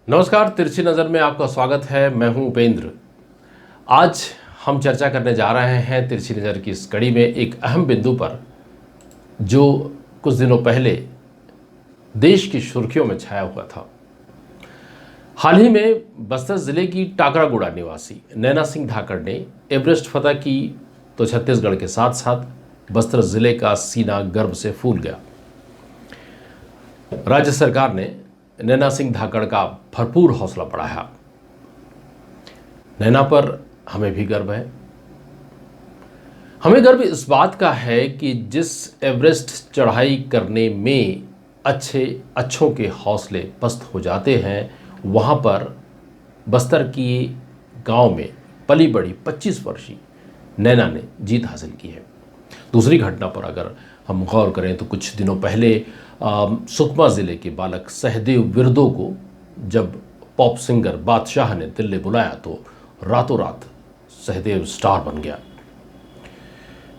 नमस्कार, तिरछी नज़र में आपका स्वागत है। मैं हूं उपेंद्र। आज हम चर्चा करने जा रहे हैं तिरछी नज़र की इस कड़ी में एक अहम बिंदु पर जो कुछ दिनों पहले देश की सुर्खियों में छाया हुआ था। हाल ही में बस्तर जिले की टाकरागुड़ा निवासी नैना सिंह धाकड़ ने एवरेस्ट फतह की तो छत्तीसगढ़ के साथ साथ बस्तर जिले का सीना गर्व से फूल गया। राज्य सरकार ने नैना सिंह धाकड़ का भरपूर हौसला बढ़ाया। नैना पर हमें भी गर्व है। हमें गर्व इस बात का है कि जिस एवरेस्ट चढ़ाई करने में अच्छों के हौसले पस्त हो जाते हैं, वहाँ पर बस्तर की गांव में पली बड़ी 25 वर्षीय नैना ने जीत हासिल की है। दूसरी घटना पर अगर हम गौर करें तो कुछ दिनों पहले सुकमा ज़िले के बालक सहदेव विरदो को जब पॉप सिंगर बादशाह ने दिल्ली बुलाया तो रातों रात सहदेव स्टार बन गया।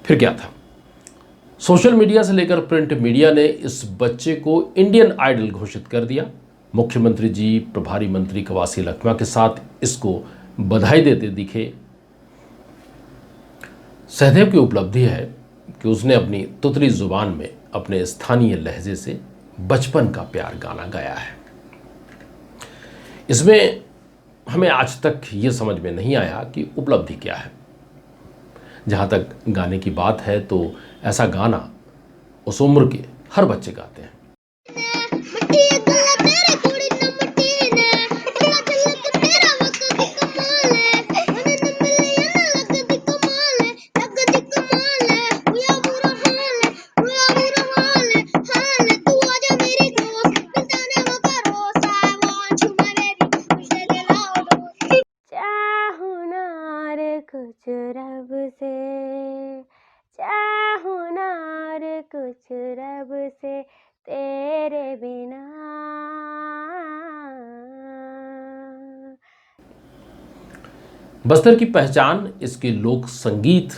फिर क्या था, सोशल मीडिया से लेकर प्रिंट मीडिया ने इस बच्चे को इंडियन आइडल घोषित कर दिया। मुख्यमंत्री जी प्रभारी मंत्री कवासी लखमा के साथ इसको बधाई देते दिखे। सहदेव की उपलब्धि है कि उसने अपनी तुतली जुबान में अपने स्थानीय लहजे से बचपन का प्यार गाना गाया है। इसमें हमें आज तक ये समझ में नहीं आया कि उपलब्धि क्या है। जहाँ तक गाने की बात है तो ऐसा गाना उस उम्र के हर बच्चे गाते हैं। कुछ रब से चाहूं ना रे कुछ रब से तेरे बिना। बस्तर की पहचान इसके लोक संगीत,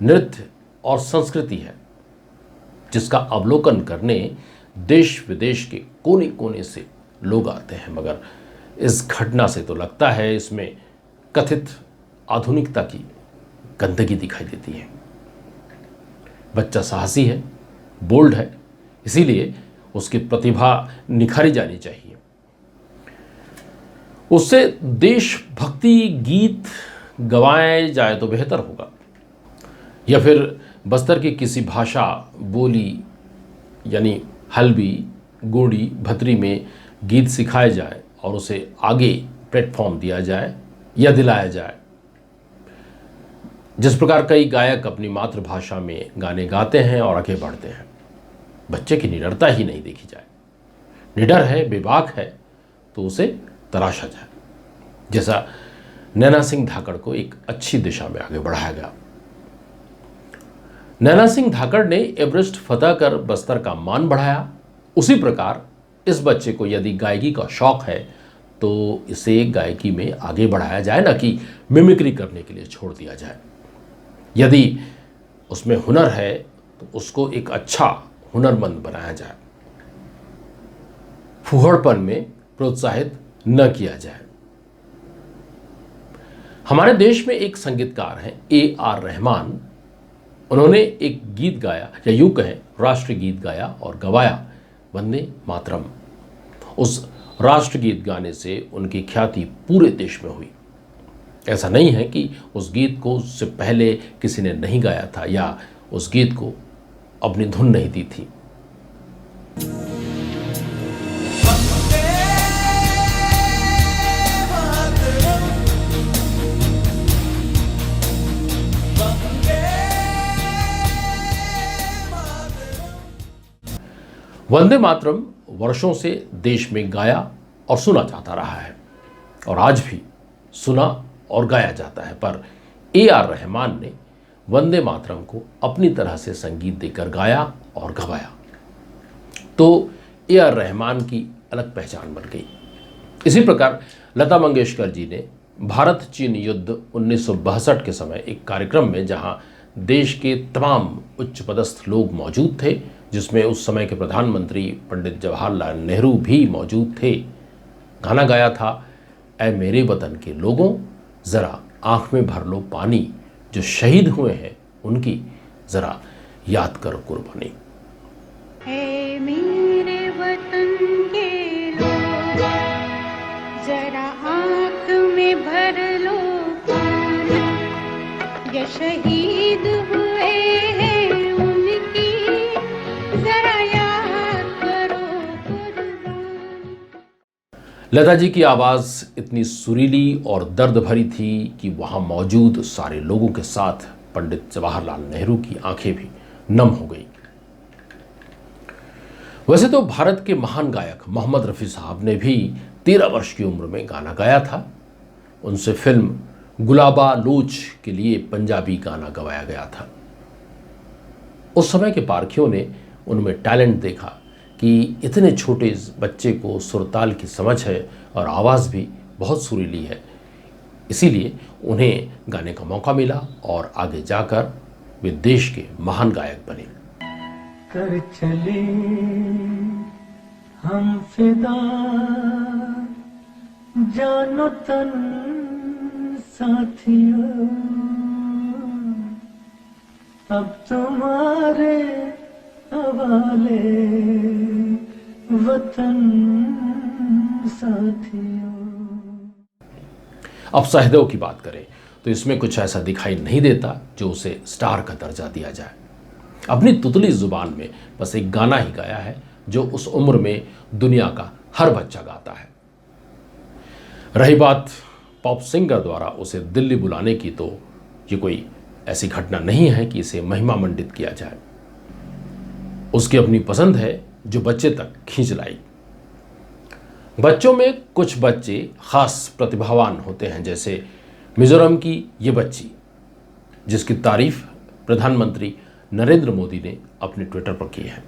नृत्य और संस्कृति है, जिसका अवलोकन करने देश विदेश के कोने कोने से लोग आते हैं। मगर इस घटना से तो लगता है इसमें कथित आधुनिकता की गंदगी दिखाई देती है। बच्चा साहसी है, बोल्ड है, इसीलिए उसकी प्रतिभा निखारी जानी चाहिए। उससे देशभक्ति गीत गवाए जाए तो बेहतर होगा, या फिर बस्तर की किसी भाषा बोली यानी हल्बी, गोड़ी, भतरी में गीत सिखाए जाए और उसे आगे प्लेटफॉर्म दिया जाए या दिलाया जाए। जिस प्रकार कई गायक अपनी मातृभाषा में गाने गाते हैं और आगे बढ़ते हैं, बच्चे की निडरता ही नहीं देखी जाए। निडर है, बेबाक है तो उसे तराशा जाए, जैसा नैना सिंह धाकड़ को एक अच्छी दिशा में आगे बढ़ाया गया। नैना सिंह धाकड़ ने एवरेस्ट फतह कर बस्तर का मान बढ़ाया। उसी प्रकार इस बच्चे को यदि गायकी का शौक है तो इसे गायकी में आगे बढ़ाया जाए, ना कि मिमिक्री करने के लिए छोड़ दिया जाए। यदि उसमें हुनर है तो उसको एक अच्छा हुनरमंद बनाया जाए, फुहड़पन में प्रोत्साहित न किया जाए। हमारे देश में एक संगीतकार हैं AR रहमान। उन्होंने एक गीत गाया, या यूं कहें राष्ट्रीय गीत गाया और गवाया, वंदे मातरम। उस राष्ट्रगीत गाने से उनकी ख्याति पूरे देश में हुई। ऐसा नहीं है कि उस गीत को उससे पहले किसी ने नहीं गाया था या उस गीत को अपनी धुन नहीं दी थी। वंदे मातरम वर्षों से देश में गाया और सुना जाता रहा है और आज भी सुना और गाया जाता है। पर AR रहमान ने वंदे मातरम को अपनी तरह से संगीत देकर गाया और गवाया, तो AR रहमान की अलग पहचान बन गई। इसी प्रकार लता मंगेशकर जी ने भारत चीन युद्ध 1962 के समय एक कार्यक्रम में, जहां देश के तमाम उच्च पदस्थ लोग मौजूद थे, जिसमें उस समय के प्रधानमंत्री पंडित जवाहरलाल नेहरू भी मौजूद थे, गाना गाया था, ऐ मेरे वतन के लोगों ज़रा आँख में भर लो पानी, जो शहीद हुए हैं उनकी ज़रा याद करो कुर्बानी। ऐ मेरे वतन के लोग जरा आँख में भर लो पानी, ये शहीद हुए हैं उनकी जरा याद करो कुर्बानी। लता जी की आवाज़ इतनी सुरीली और दर्द भरी थी कि वहाँ मौजूद सारे लोगों के साथ पंडित जवाहरलाल नेहरू की आंखें भी नम हो गई। वैसे तो भारत के महान गायक मोहम्मद रफ़ी साहब ने भी 13 वर्ष की उम्र में गाना गाया था। उनसे फिल्म गुलाबा लोच के लिए पंजाबी गाना गवाया गया था। उस समय के पारखियों ने उनमें टैलेंट देखा कि इतने छोटे बच्चे को सुरताल की समझ है और आवाज़ भी बहुत सुरीली है, इसीलिए उन्हें गाने का मौका मिला और आगे जाकर वे देश के महान गायक बने। कर चले हम फिदा जानो तन साथियों, अब तुम्हारे हवाले वतन साथियों। अब सहदेव की बात करें तो इसमें कुछ ऐसा दिखाई नहीं देता जो उसे स्टार का दर्जा दिया जाए। अपनी तुतली जुबान में बस एक गाना ही गाया है जो उस उम्र में दुनिया का हर बच्चा गाता है। रही बात पॉप सिंगर द्वारा उसे दिल्ली बुलाने की, तो ये कोई ऐसी घटना नहीं है कि इसे महिमा मंडित किया जाए। उसकी अपनी पसंद है जो बच्चे तक खींच लाई। बच्चों में कुछ बच्चे खास प्रतिभावान होते हैं, जैसे मिजोरम की ये बच्ची, जिसकी तारीफ प्रधानमंत्री नरेंद्र मोदी ने अपने ट्विटर पर की है।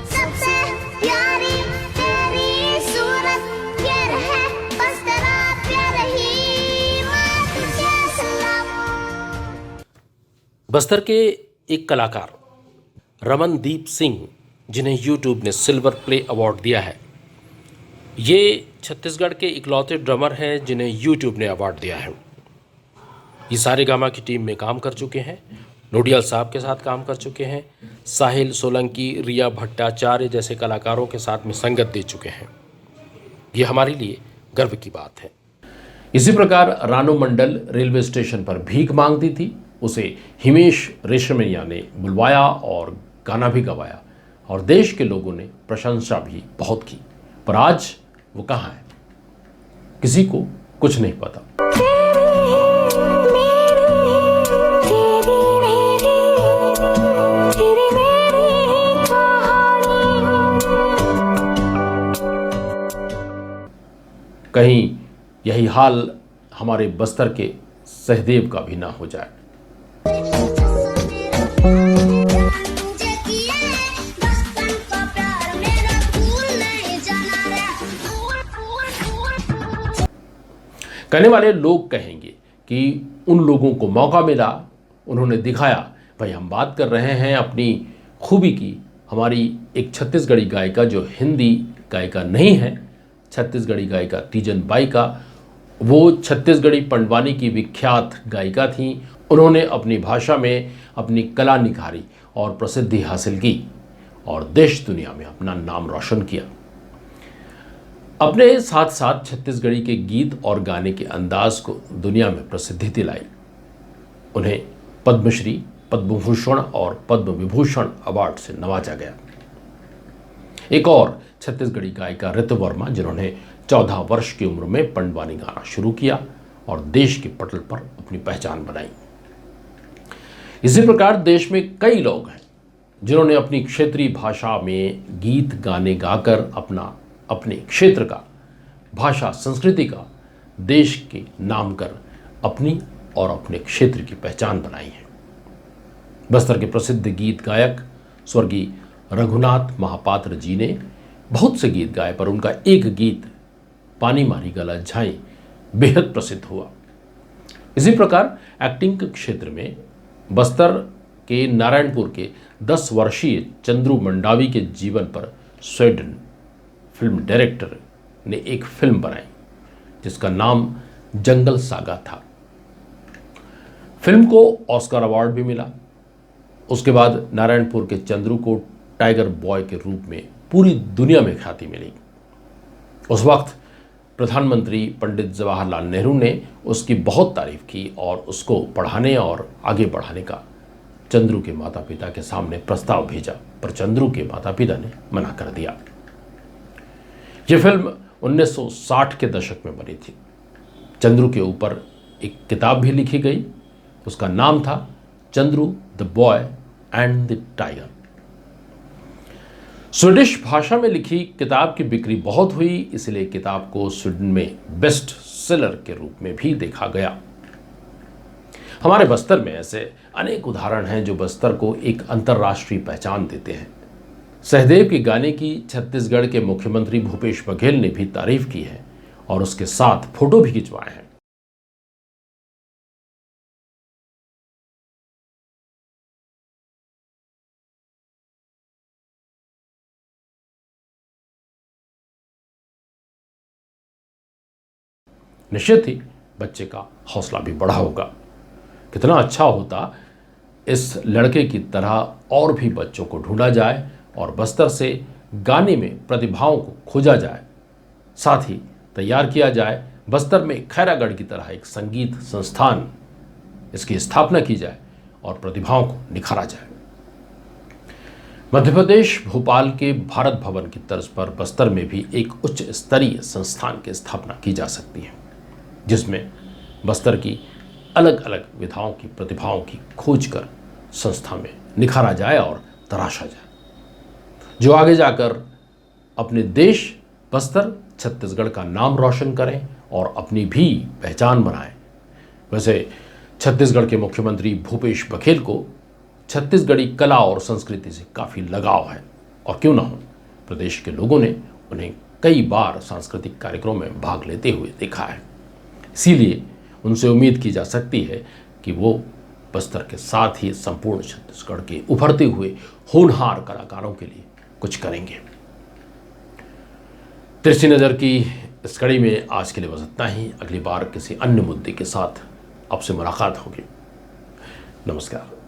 सबसे प्यारी तेरी सूरत ये रहे, बस तेरा प्यार ही मैं तुझे सलाम। बस्तर के एक कलाकार रमनदीप सिंह, जिन्हें यूट्यूब ने सिल्वर प्ले अवार्ड दिया है, ये छत्तीसगढ़ के इकलौते ड्रमर हैं जिन्हें यूट्यूब ने अवार्ड दिया है। ये सारेगामा की टीम में काम कर चुके हैं, नोडियाल साहब के साथ काम कर चुके हैं, साहिल सोलंकी, रिया भट्टाचार्य जैसे कलाकारों के साथ में संगत दे चुके हैं। ये हमारे लिए गर्व की बात है। इसी प्रकार रानू मंडल रेलवे स्टेशन पर भीख मांगती थी, उसे हिमेश रेशमिया ने बुलवाया और गाना भी गवाया और देश के लोगों ने प्रशंसा भी बहुत की। पर आज वो कहाँ है, किसी को कुछ नहीं पता। कहीं यही हाल हमारे बस्तर के सहदेव का भी ना हो जाए। कहने वाले लोग कहेंगे कि उन लोगों को मौका मिला, उन्होंने दिखाया। भाई, हम बात कर रहे हैं अपनी खूबी की, हमारी एक छत्तीसगढ़ी गायिका जो हिंदी गायिका नहीं है, छत्तीसगढ़ी गायिका तीजन बाई का। वो छत्तीसगढ़ी पंडवानी की विख्यात गायिका थीं। उन्होंने अपनी भाषा में अपनी कला निखारी और प्रसिद्धि हासिल की और देश दुनिया में अपना नाम रोशन किया। अपने साथ साथ छत्तीसगढ़ी के गीत और गाने के अंदाज को दुनिया में प्रसिद्धि दिलाई। उन्हें पद्मश्री, पद्म भूषण और पद्म विभूषण अवार्ड से नवाजा गया। एक और छत्तीसगढ़ी गायिका ऋतु वर्मा, जिन्होंने 14 वर्ष की उम्र में पंडवानी गाना शुरू किया और देश के पटल पर अपनी पहचान बनाई। इसी प्रकार देश में कई लोग हैं जिन्होंने अपनी क्षेत्रीय भाषा में गीत गाने गाकर अपने क्षेत्र का, भाषा, संस्कृति का, देश के नाम कर अपनी और अपने क्षेत्र की पहचान बनाई है। बस्तर के प्रसिद्ध गीत गायक स्वर्गीय रघुनाथ महापात्र जी ने बहुत से गीत गाए, पर उनका एक गीत पानी मारी गला झाई बेहद प्रसिद्ध हुआ। इसी प्रकार एक्टिंग के क्षेत्र में बस्तर के नारायणपुर के 10 वर्षीय चंद्रू मंडावी के जीवन पर स्वीडन फिल्म डायरेक्टर ने एक फिल्म बनाई जिसका नाम जंगल सागा था। फिल्म को ऑस्कर अवार्ड भी मिला। उसके बाद नारायणपुर के चंद्रू को टाइगर बॉय के रूप में पूरी दुनिया में ख्याति मिली। उस वक्त प्रधानमंत्री पंडित जवाहरलाल नेहरू ने उसकी बहुत तारीफ की और उसको पढ़ाने और आगे बढ़ाने का चंद्रू के माता पिता के सामने प्रस्ताव भेजा, पर चंद्रू के माता पिता ने मना कर दिया। यह फिल्म 1960 के दशक में बनी थी। चंद्रू के ऊपर एक किताब भी लिखी गई, उसका नाम था Chandru the boy and the tiger. Swedish भाषा में लिखी किताब की बिक्री बहुत हुई, इसलिए किताब को स्वीडन में बेस्ट सेलर के रूप में भी देखा गया। हमारे बस्तर में ऐसे अनेक उदाहरण हैं जो बस्तर को एक अंतर्राष्ट्रीय पहचान देते हैं। सहदेव के गाने की छत्तीसगढ़ के मुख्यमंत्री भूपेश बघेल ने भी तारीफ की है और उसके साथ फोटो भी खिंचवाए हैं। निश्चित ही बच्चे का हौसला भी बढ़ा होगा। कितना अच्छा होता इस लड़के की तरह और भी बच्चों को ढूंढा जाए और बस्तर से गाने में प्रतिभाओं को खोजा जाए, साथ ही तैयार किया जाए। बस्तर में खैरागढ़ की तरह एक संगीत संस्थान, इसकी स्थापना की जाए और प्रतिभाओं को निखारा जाए। मध्य प्रदेश भोपाल के भारत भवन की तर्ज पर बस्तर में भी एक उच्च स्तरीय संस्थान की स्थापना की जा सकती है, जिसमें बस्तर की अलग अलग विधाओं की प्रतिभाओं की खोज कर संस्था में निखारा जाए और तराशा जाए, जो आगे जाकर अपने देश बस्तर छत्तीसगढ़ का नाम रोशन करें और अपनी भी पहचान बनाएं। वैसे छत्तीसगढ़ के मुख्यमंत्री भूपेश बघेल को छत्तीसगढ़ी कला और संस्कृति से काफ़ी लगाव है, और क्यों ना हो, प्रदेश के लोगों ने उन्हें कई बार सांस्कृतिक कार्यक्रमों में भाग लेते हुए देखा है। इसीलिए उनसे उम्मीद की जा सकती है कि वो बस्तर के साथ ही संपूर्ण छत्तीसगढ़ के उभरते हुए होनहार कलाकारों के लिए कुछ करेंगे। तिरछी नज़र की इस कड़ी में आज के लिए बस इतना ही। अगली बार किसी अन्य मुद्दे के साथ आपसे मुलाकात होगी। नमस्कार।